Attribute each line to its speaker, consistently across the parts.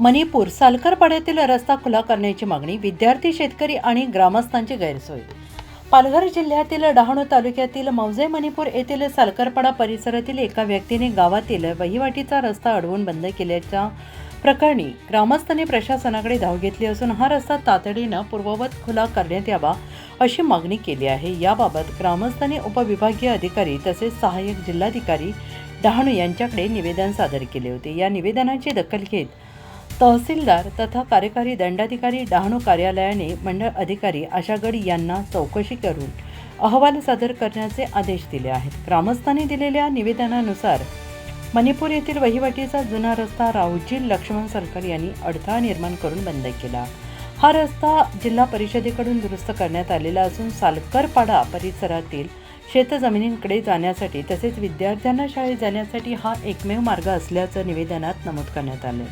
Speaker 1: मणिपूर सालकरपाड्यातील रस्ता खुला करण्याची मागणी, विद्यार्थी, शेतकरी आणि ग्रामस्थांची गैरसोय। पालघर जिल्ह्यातील डहाणू तालुक्यातील मौजे मणिपूर येथील सालकरपाडा परिसरातील एका व्यक्तीने गावातील वहिवाटीचा रस्ता अडवून बंद केल्याच्या प्रकरणी ग्रामस्थांनी प्रशासनाकडे धाव घेतली असून हा रस्ता तातडीने पूर्ववत खुला करण्यात यावा अशी मागणी केली आहे। याबाबत ग्रामस्थांनी उपविभागीय अधिकारी तसेच सहाय्यक जिल्हाधिकारी डहाणू यांच्याकडे निवेदन सादर केले होते। या निवेदनाची दखल घेत तहसीलदार तथा कार्यकारी दंडाधिकारी डहाणू कार्यालयाने मंडळ अधिकारी आशागड यांना चौकशी करून अहवाल सादर करण्याचे आदेश दिले आहेत। ग्रामस्थांनी दिलेल्या निवेदनानुसार मणिपूर येथील वहिवाटीचा जुना रस्ता रावजी लक्ष्मण सरकार यांनी अडथळा निर्माण करून बंद केला। हा रस्ता जिल्हा परिषदेकडून दुरुस्त करण्यात आलेला असून सालकरपाडा परिसरातील शेतजमिनींकडे जाण्यासाठी तसेच विद्यार्थ्यांना शाळेत जाण्यासाठी हा एकमेव मार्ग असल्याचं निवेदनात नमूद करण्यात आले।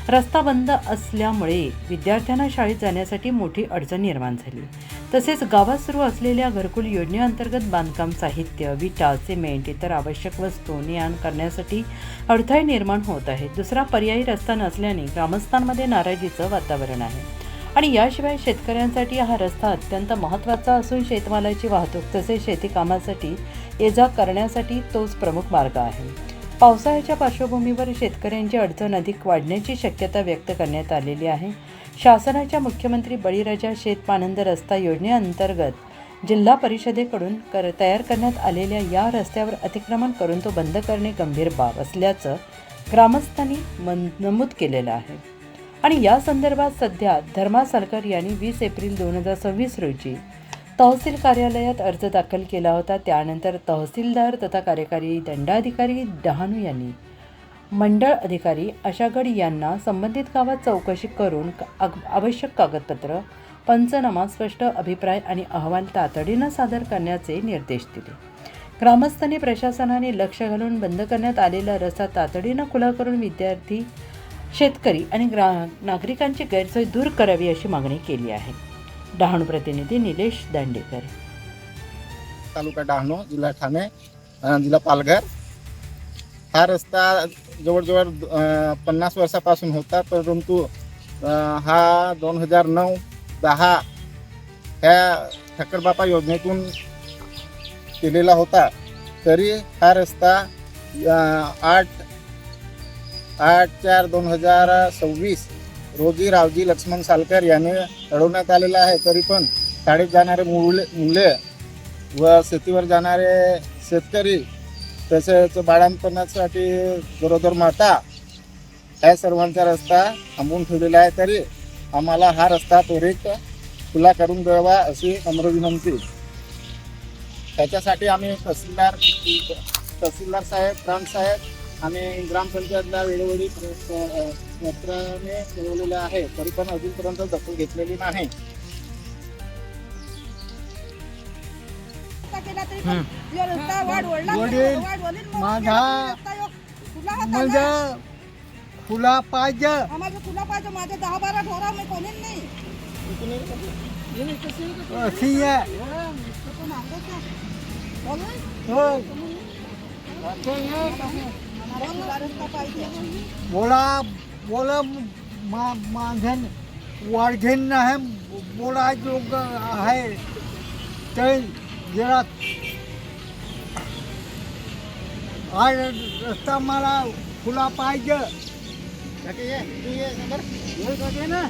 Speaker 1: रस्ता बंद असल्यामुळे विद्यार्थ्यांना शाळेत जाण्यासाठी मोठी अडचण निर्माण झाली। तसेच गावात सुरू असलेल्या घरकुल योजनेअंतर्गत बांधकाम साहित्य, विटा, सिमेंट, इतर आवश्यक वस्तू ने-आण करण्यासाठी अडथळे निर्माण होत आहेत। दुसरा पर्यायी रस्ता नसल्याने ग्रामस्थांमध्ये नाराजीचं वातावरण आहे आणि याशिवाय शेतकऱ्यांसाठी हा रस्ता अत्यंत महत्त्वाचा असून शेतमालाची वाहतूक तसेच शेती कामासाठी ये-जा करण्यासाठी तोच प्रमुख मार्ग आहे। पावसाळ्याच्या पार्श्वभूमीवर शेतकऱ्यांची अडचण अधिक वाढण्याची शक्यता व्यक्त करण्यात आलेली आहे। शासनाच्या मुख्यमंत्री बळीराजा शेतपाणंद रस्ता योजनेअंतर्गत जिल्हा परिषदेकडून तयार करण्यात आलेल्या या रस्त्यावर अतिक्रमण करून तो बंद करणे गंभीर बाब असल्याचं ग्रामस्थांनी नमूद केलेलं आहे आणि या संदर्भात सध्या धर्मा सालकर यांनी 20 एप्रिल 2026 रोजी तहसील कार्यालयात अर्ज दाखल केला होता। त्यानंतर तहसीलदार तथा कार्यकारी दंडाधिकारी डहाणू यांनी मंडळ अधिकारी आशागड यांना संबंधित गावात चौकशी करून आवश्यक कागदपत्र, पंचनामा, स्पष्ट अभिप्राय आणि अहवाल तातडीने सादर करण्याचे निर्देश दिले। ग्रामस्थांनी प्रशासनाने लक्ष घालून बंद करण्यात आलेला रस्ता तातडीने खुला करून विद्यार्थी, शेतकरी आणि नागरिकांची गैरसोय दूर करावी अशी मागणी केली आहे। डहाणू प्रतिनिधी निलेश दांडेकर,
Speaker 2: तालुका डहाणू, जिल्हा ठाणे, जिल्हा पालघर। हा रस्ता जवळजवळ 50 वर्षापासून होता, परंतु हा 2009-10 ह्या ठक्करबापा योजनेतून केलेला होता। तरी हा रस्ता 8/4/2026 रोजी रावजी लक्ष्मण सालकर याने अडवण्यात आलेला आहे। तरी पण शाळेत जाणारे मुले व शेतीवर जाणारे शेतकरी तसेच बाळंतपणासाठी गरोदर माता ह्या सर्वांचा रस्ता थांबवून ठेवलेला आहे। तरी आम्हाला हा रस्ता त्वरित खुला करून द्यावा अशी नम्र विनंती। त्याच्यासाठी आम्ही तहसीलदार साहेब, ग्रामसाहेब आणि ग्रामपंचायतला वेळोवेळी पत्राने कळवलेलं आहे, तरी पण अजूनपर्यंत दखल घेतलेली नाही।
Speaker 3: माझा खुला पाहिजे, माझे 10-12 ढोरा मी कोणीच नाही अशी आहे। बोला मानधन वाढघेन नाही बोला लोक आहे ते जरा आज रस्ता मला खुला पाहिजे।
Speaker 2: ना